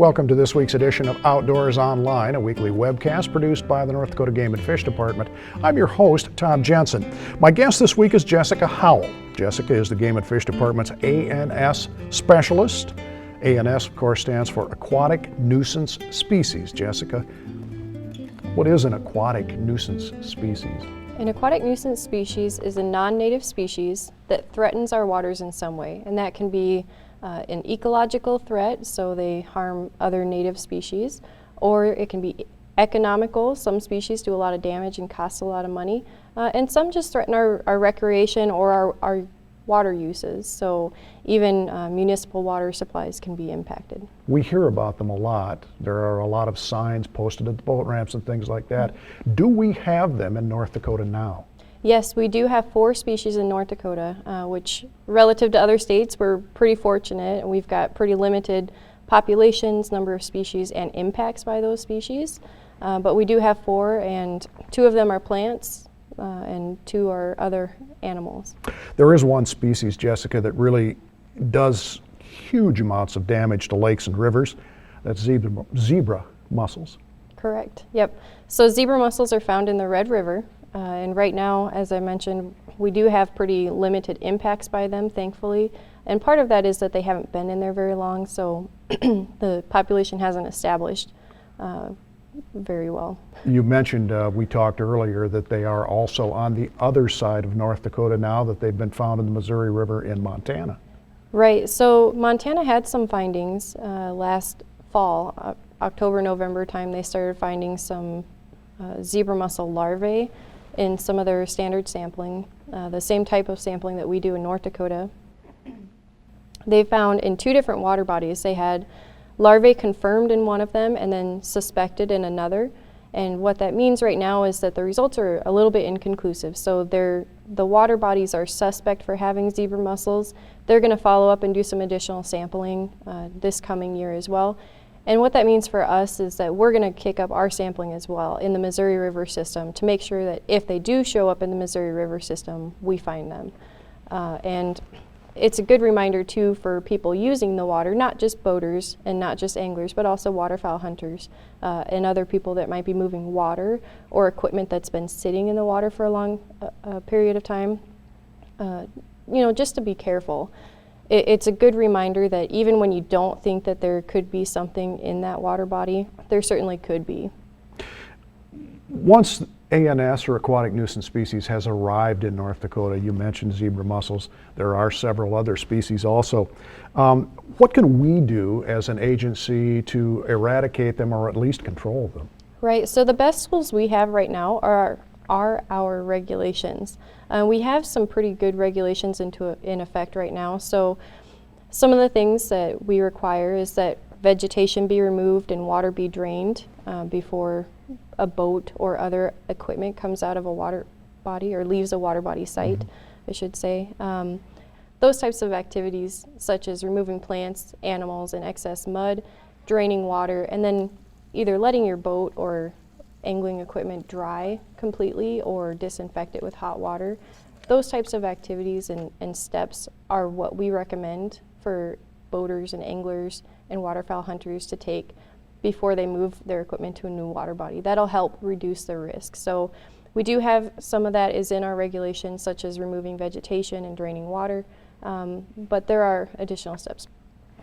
Welcome to this week's edition of Outdoors Online, a weekly webcast produced by the North Dakota Game and Fish Department. I'm your host, Tom Jensen. My guest this week is Jessica Howell. Jessica is the Game and Fish Department's ANS specialist. ANS, of course, stands for Aquatic Nuisance Species. Jessica, what is an aquatic nuisance species? An aquatic nuisance species is a non-native species that threatens our waters in some way, and that can be an ecological threat, so they harm other native species, or it can be economical. Some species do a lot of damage and cost a lot of money, and some just threaten our recreation or our water uses, so even municipal water supplies can be impacted. We hear about them a lot. There are a lot of signs posted at the boat ramps and things like that. Do we have them in North Dakota now? Yes, we do have 4 species in North Dakota, which relative to other states, we're pretty fortunate, and we've got pretty limited populations, number of species, and impacts by those species. But we do have 4, and 2 of them are plants, and 2 are other animals. There is one species, Jessica, that really does huge amounts of damage to lakes and rivers. That's zebra mussels. Correct, yep. So zebra mussels are found in the Red River. And right now, as I mentioned, we do have pretty limited impacts by them, thankfully. And part of that is that they haven't been in there very long, so the population hasn't established very well. You mentioned, we talked earlier, that they are also on the other side of North Dakota now, that they've been found in the Missouri River in Montana. Right, so Montana had some findings last fall, October, November time. They started finding some zebra mussel larvae in some of their standard sampling, the same type of sampling that we do in North Dakota. They found in 2 different water bodies, they had larvae confirmed in one of them and then suspected in another. And what that means right now is that the results are a little bit inconclusive. So the water bodies are suspect for having zebra mussels. They're going to follow up and do some additional sampling this coming year as well. And what that means for us is that we're going to kick up our sampling as well in the Missouri River system to make sure that if they do show up in the Missouri River system, we find them. And it's a good reminder too for people using the water, not just boaters and not just anglers, but also waterfowl hunters and other people that might be moving water or equipment that's been sitting in the water for a long period of time. Just to be careful. It's a good reminder that even when you don't think that there could be something in that water body, there certainly could be. Once ANS, or Aquatic Nuisance Species, has arrived in North Dakota, you mentioned zebra mussels, there are several other species also. What can we do as an agency to eradicate them or at least control them? Right, so the best tools we have right now are our regulations. We have some pretty good regulations in effect right now. So some of the things that we require is that vegetation be removed and water be drained before a boat or other equipment comes out of a water body or leaves a water body site, I should say. Those types of activities, such as removing plants, animals, and excess mud, draining water, and then either letting your boat or angling equipment dry completely or disinfect it with hot water. Those types of activities and steps are what we recommend for boaters and anglers and waterfowl hunters to take before they move their equipment to a new water body. That'll help reduce the risk. So we do have some of that is in our regulations, such as removing vegetation and draining water, but there are additional steps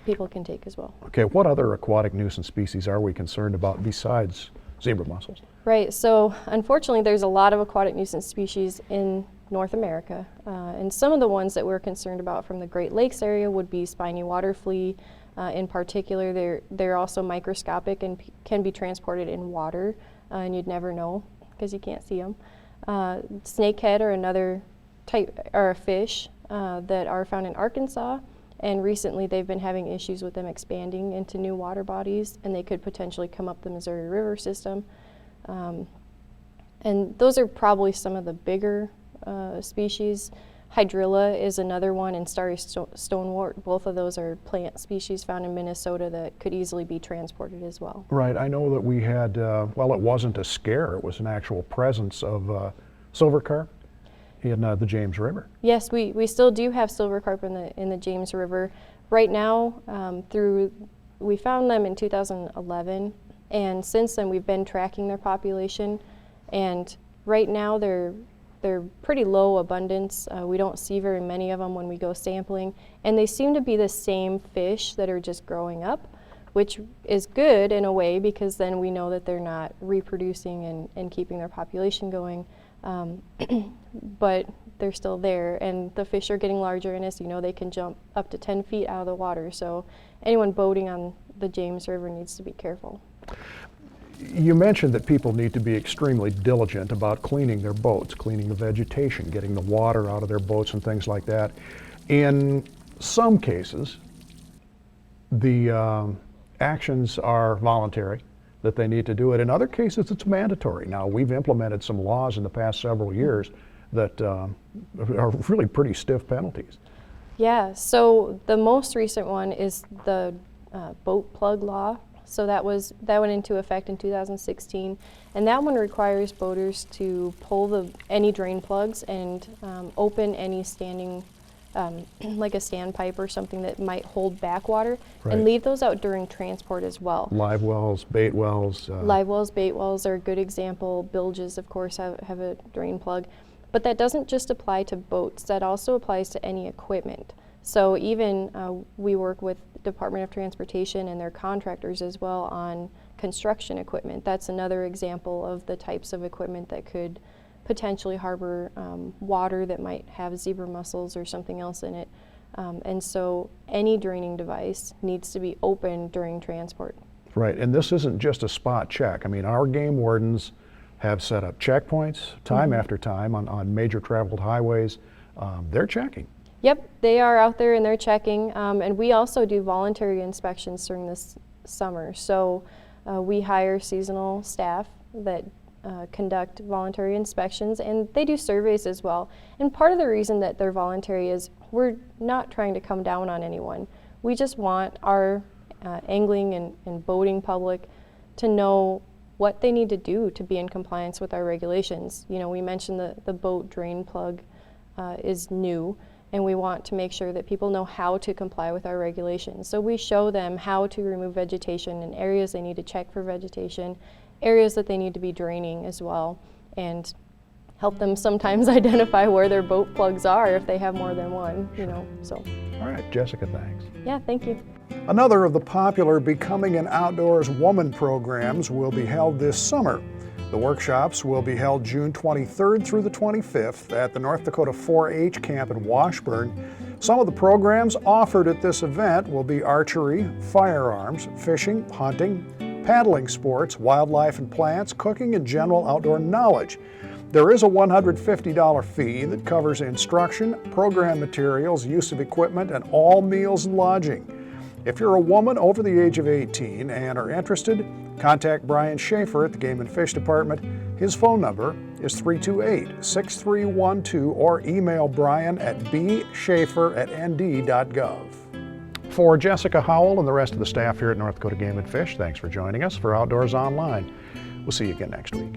people can take as well. Okay, what other aquatic nuisance species are we concerned about besides zebra mussels? Right, so unfortunately there's a lot of aquatic nuisance species in North America, and some of the ones that we're concerned about from the Great Lakes area would be spiny water flea. In particular, they're also microscopic and can be transported in water, and you'd never know because you can't see them. Snakehead are another type, or a fish that are found in Arkansas. And recently they've been having issues with them expanding into new water bodies, and they could potentially come up the Missouri River system. And those are probably some of the bigger species. Hydrilla is another one, and starry stonewort. Both of those are plant species found in Minnesota that could easily be transported as well. Right, I know that we had, well, it wasn't a scare, it was an actual presence of silver carp in the James River. Yes, we still do have silver carp in the James River. Right now, through We found them in 2011, and since then we've been tracking their population, and right now they're pretty low abundance. We don't see very many of them when we go sampling, and they seem to be the same fish that are just growing up, which is good in a way because then we know that they're not reproducing and keeping their population going. But they're still there, and the fish are getting larger, and as you know, they can jump up to 10 feet out of the water. So anyone boating on the James River needs to be careful. You mentioned that people need to be extremely diligent about cleaning their boats, cleaning the vegetation, getting the water out of their boats and things like that. In some cases, the actions are voluntary, that they need to do it. In other cases, it's mandatory. Now, we've implemented some laws in the past several years that are really pretty stiff penalties. Yeah, so the most recent one is the boat plug law. So that went into effect in 2016, and that one requires boaters to pull any drain plugs and open any standing, like a standpipe or something that might hold back water, Right. and leave those out during transport as well. Live wells, bait wells. Live wells, bait wells are a good example. Bilges, of course, have a drain plug. But that doesn't just apply to boats, that also applies to any equipment. So even we work with Department of Transportation and their contractors as well on construction equipment. That's another example of the types of equipment that could potentially harbor water that might have zebra mussels or something else in it. And so any draining device needs to be open during transport. Right, and this isn't just a spot check. I mean, our game wardens have set up checkpoints time after time on major traveled highways. They're checking. Yep, they are out there and they're checking. And we also do voluntary inspections during this summer. So we hire seasonal staff that conduct voluntary inspections, and they do surveys as well. And part of the reason that they're voluntary is we're not trying to come down on anyone. We just want our angling and boating public to know what they need to do to be in compliance with our regulations. You know, we mentioned the boat drain plug is new, and we want to make sure that people know how to comply with our regulations. So we show them how to remove vegetation in areas they need to check for vegetation, areas that they need to be draining as well, and help them sometimes identify where their boat plugs are if they have more than one, you know, so. All right, Jessica, thanks. Yeah, thank you. Another of the popular Becoming an Outdoors Woman programs will be held this summer. The workshops will be held June 23rd through the 25th at the North Dakota 4-H camp in Washburn. Some of the programs offered at this event will be archery, firearms, fishing, hunting, paddling sports, wildlife and plants, cooking, and general outdoor knowledge. There is a $150 fee that covers instruction, program materials, use of equipment, and all meals and lodging. If you're a woman over the age of 18 and are interested, contact Brian Schaefer at the Game and Fish Department. His phone number is 328-6312, or email Brian at bschaefer@nd.gov. For Jessica Howell and the rest of the staff here at North Dakota Game and Fish, thanks for joining us for Outdoors Online. We'll see you again next week.